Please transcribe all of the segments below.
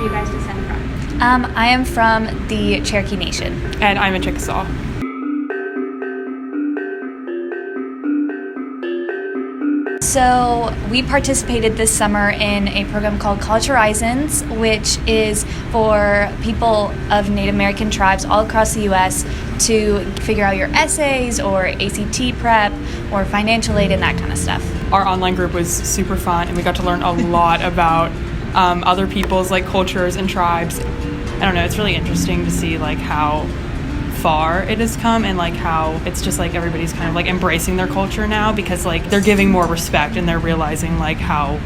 you guys descend from? I am from the Cherokee Nation. And I'm a Chickasaw. So we participated this summer in a program called College Horizons, which is for people of Native American tribes all across the U.S. to figure out your essays or ACT prep or financial aid and that kind of stuff. Our online group was super fun, and we got to learn a lot about other people's like cultures and tribes. I don't know, it's really interesting to see like how far it has come and like how it's just like everybody's kind of like embracing their culture now because like they're giving more respect and they're realizing like how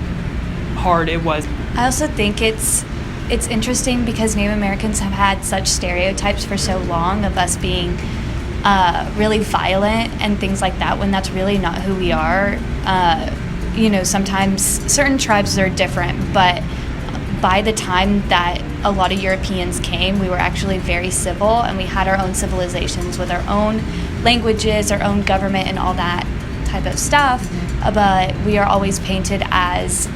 hard it was. I also think it's interesting because Native Americans have had such stereotypes for so long of us being really violent and things like that when that's really not who we are. Sometimes certain tribes are different, but by the time that a lot of Europeans came, we were actually very civil, and we had our own civilizations with our own languages, our own government, and all that type of stuff. But we are always painted as,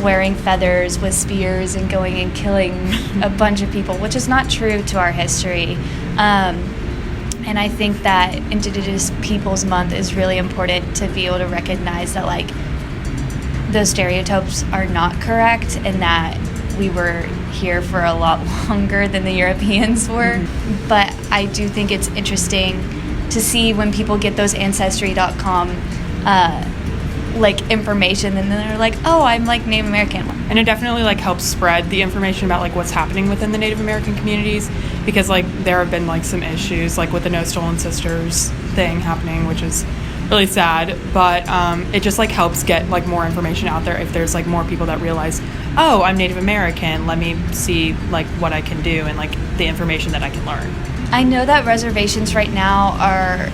wearing feathers with spears and going and killing a bunch of people, which is not true to our history. And I think that Indigenous Peoples Month is really important to be able to recognize that, like, those stereotypes are not correct and that we were here for a lot longer than the Europeans were. Mm-hmm. But I do think it's interesting to see when people get those Ancestry.com information and then they're like, oh, I'm like Native American. And it definitely like helps spread the information about like what's happening within the Native American communities because like there have been like some issues like with the No Stolen Sisters thing happening, which is really sad, but it just like helps get like more information out there if there's like more people that realize, oh, I'm Native American, let me see like what I can do and like the information that I can learn. I know that reservations right now are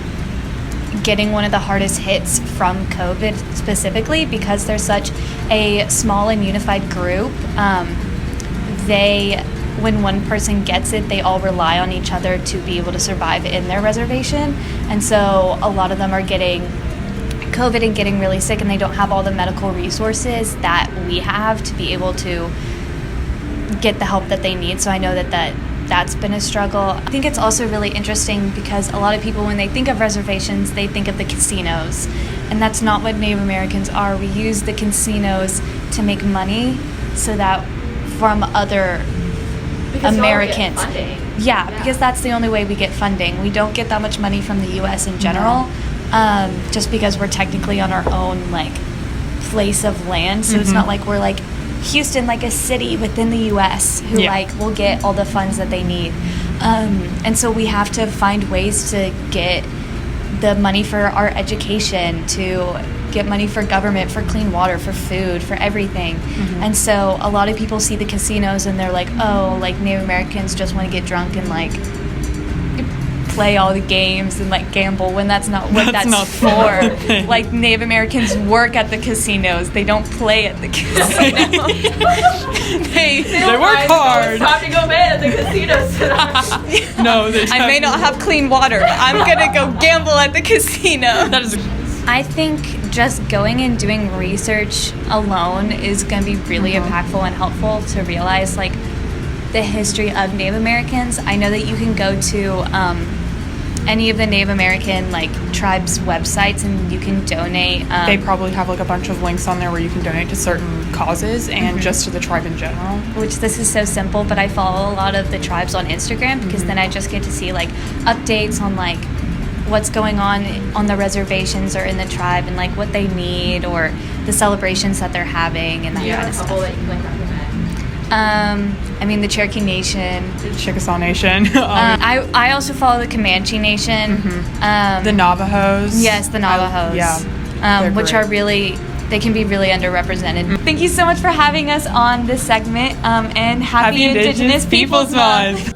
getting one of the hardest hits from COVID specifically because they're such a small and unified group. When one person gets it, they all rely on each other to be able to survive in their reservation. And so a lot of them are getting COVID and getting really sick, and they don't have all the medical resources that we have to be able to get the help that they need. So I know that's been a struggle. I think it's also really interesting because a lot of people, when they think of reservations, they think of the casinos. And that's not what Native Americans are. We use the casinos to make money so that from other Americans. Because that's the only way we get funding. We don't get that much money from the U.S. in general, just because we're technically on our own like place of land. So it's not like we're like Houston, like a city within the U.S. who like will get all the funds that they need. And so we have to find ways to get the money for our education, to get money for government, for clean water, for food, for everything. And so a lot of people see the casinos and they're like, oh, like Native Americans just want to get drunk and like play all the games and like gamble, when that's not what that's for. Like Native Americans work at the casinos. They don't play at the casinos. they work hard. It's time to go bed at the casinos tonight. No, I may not have clean water. I'm gonna go gamble at the casino. I think just going and doing research alone is going to be really impactful and helpful to realize like the history of Native Americans. I know that you can go to any of the Native American like tribes websites and you can donate. They probably have like a bunch of links on there where you can donate to certain causes and just to the tribe in general. Which this is so simple, but I follow a lot of the tribes on Instagram because then I just get to see like updates on like what's going on the reservations or in the tribe and like what they need or the celebrations that they're having and that kind of stuff. That you like recommend? The Cherokee Nation, the Chickasaw Nation. I also follow the Comanche Nation. The Navajos. Yes, the Navajos. Which are really, they can be really underrepresented. Thank you so much for having us on this segment, and happy Indigenous Peoples Month.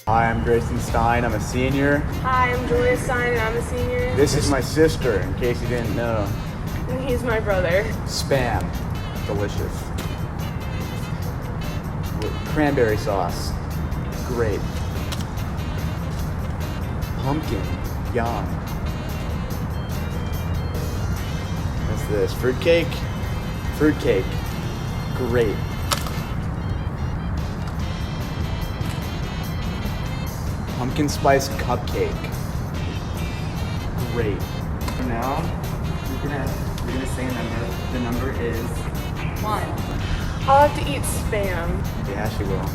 Hi, I'm Grayson Stein. I'm a senior. Hi, I'm Julia Stein, and I'm a senior. This is my sister, in case you didn't know. And he's my brother. Spam. Delicious. With cranberry sauce. Grape. Pumpkin. Yum. What's this? Fruitcake? Fruitcake. Great. Pumpkin spice cupcake. Great. Now, you're gonna say a number. The number is 1. I'll have to eat spam. Yeah, she will.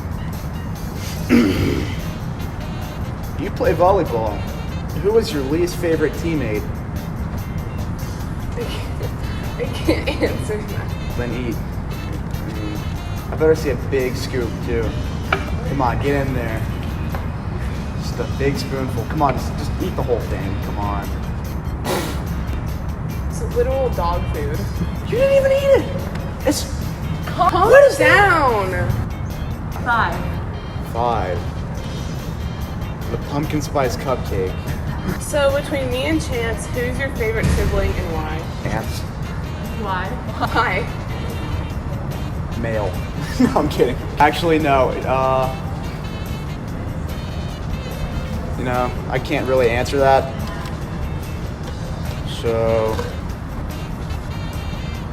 You play volleyball. Who was your least favorite teammate? I can't answer that. Then eat. I better see a big scoop too. Come on, get in there. Just a big spoonful. Come on, just eat the whole thing. Come on. It's literal dog food. You didn't even eat it. It's Calm down. 5. The pumpkin spice cupcake. So between me and Chance, who's your favorite sibling and why? Ants. Why? Why? Male. No, I'm kidding. Actually, no. You know, I can't really answer that. So,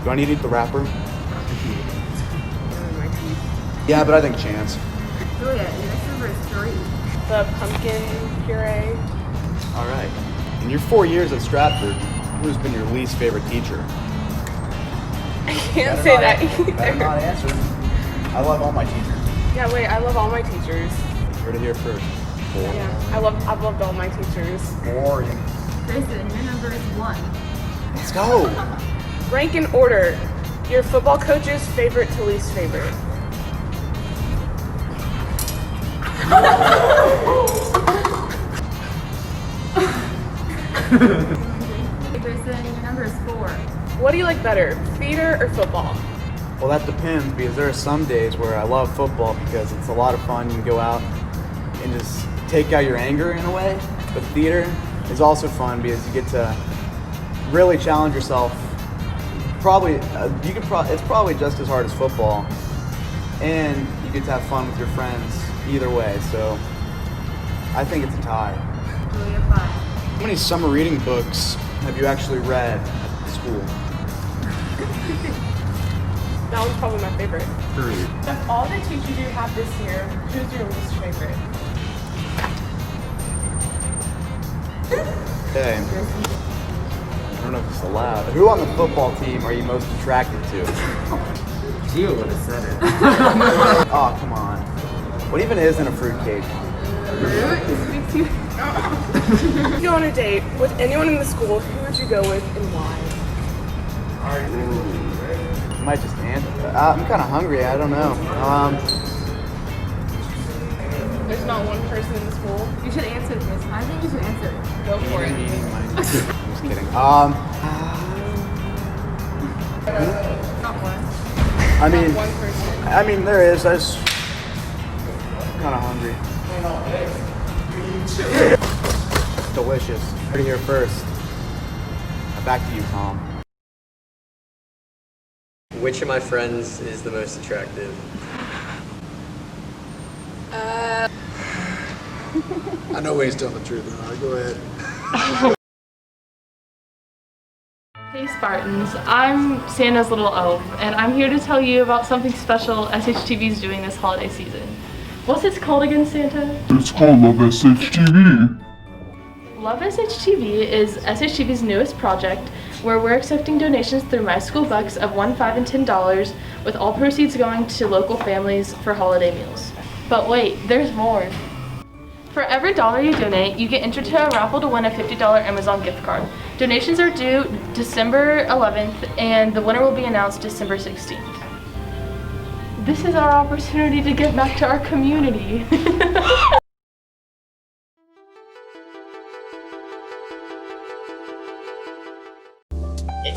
do I need to eat the wrapper? Yeah, but I think Chance. Julia, your next number is 3. The pumpkin puree. All right. In your 4 years at Stratford, who's been your least favorite teacher? I can't say that Better not either. answer. I love all my teachers. Yeah, wait, I love all my teachers. Heard it here first. Yeah, I've loved all my teachers. Boring. Grayson, your number is 1. Let's go. Rank in order. Your football coach's favorite to least favorite. Grayson, your number is 4. What do you like better, theater or football? Well, that depends because there are some days where I love football because it's a lot of fun. You can go out and just take out your anger in a way. But theater is also fun because you get to really challenge yourself. Probably, it's probably just as hard as football, and you get to have fun with your friends either way. So I think it's a tie. Julia, 5. How many summer reading books have you actually read at school? That one's probably my favorite. 3. Of all the teachers you have this year, who's your least favorite? Okay. I don't know if it's allowed. Who on the football team are you most attracted to? Gio would have said it. Oh, come on. What even isn't a fruitcake? If you go on a date with anyone in the school, who would you go with and why? I might just answer. I'm kind of hungry. I don't know. There's not one person in the school. You should answer this. I think you should answer. Go for it. I'm just kidding. Not one. One person. I mean, there is. I just kind of hungry. Delicious. Heard it here first. Back to you, Tom. Which of my friends is the most attractive? I know he's telling the truth. All right, go ahead. Hey Spartans, I'm Santa's little elf, and I'm here to tell you about something special SHTV is doing this holiday season. What's it called again, Santa? It's called Love SHTV. Love SHTV is SHTV's newest project, where we're accepting donations through My School Bucks of $1, $5, and $10, with all proceeds going to local families for holiday meals. But wait, there's more. For every $1 you donate, you get entered to a raffle to win a $50 Amazon gift card. Donations are due December 11th, and the winner will be announced December 16th. This is our opportunity to give back to our community.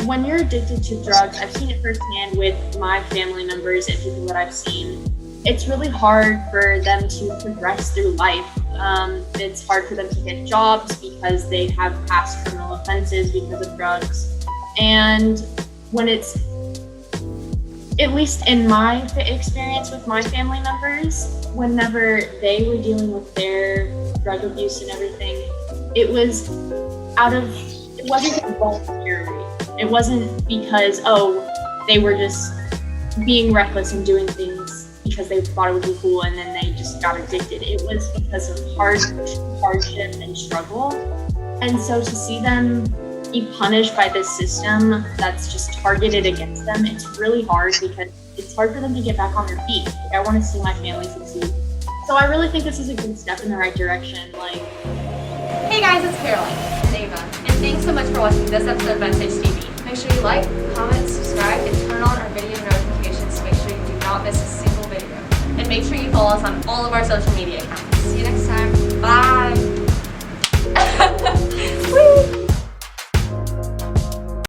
When you're addicted to drugs, I've seen it firsthand with my family members and people that I've seen. It's really hard for them to progress through life. It's hard for them to get jobs because they have past criminal offenses because of drugs. And when it's, at least in my experience with my family members, whenever they were dealing with their drug abuse and everything, it wasn't voluntary. It wasn't because, oh, they were just being reckless and doing things because they thought it would be cool and then they just got addicted. It was because of hardship and struggle. And so to see them be punished by this system that's just targeted against them, it's really hard because it's hard for them to get back on their feet. Like, I want to see my family succeed. So I really think this is a good step in the right direction. Hey guys, it's Caroline and Ava, and thanks so much for watching this episode of SHTV. Make sure you like, comment, subscribe, and turn on our video notifications to make sure you do not miss a single video. And make sure you follow us on all of our social media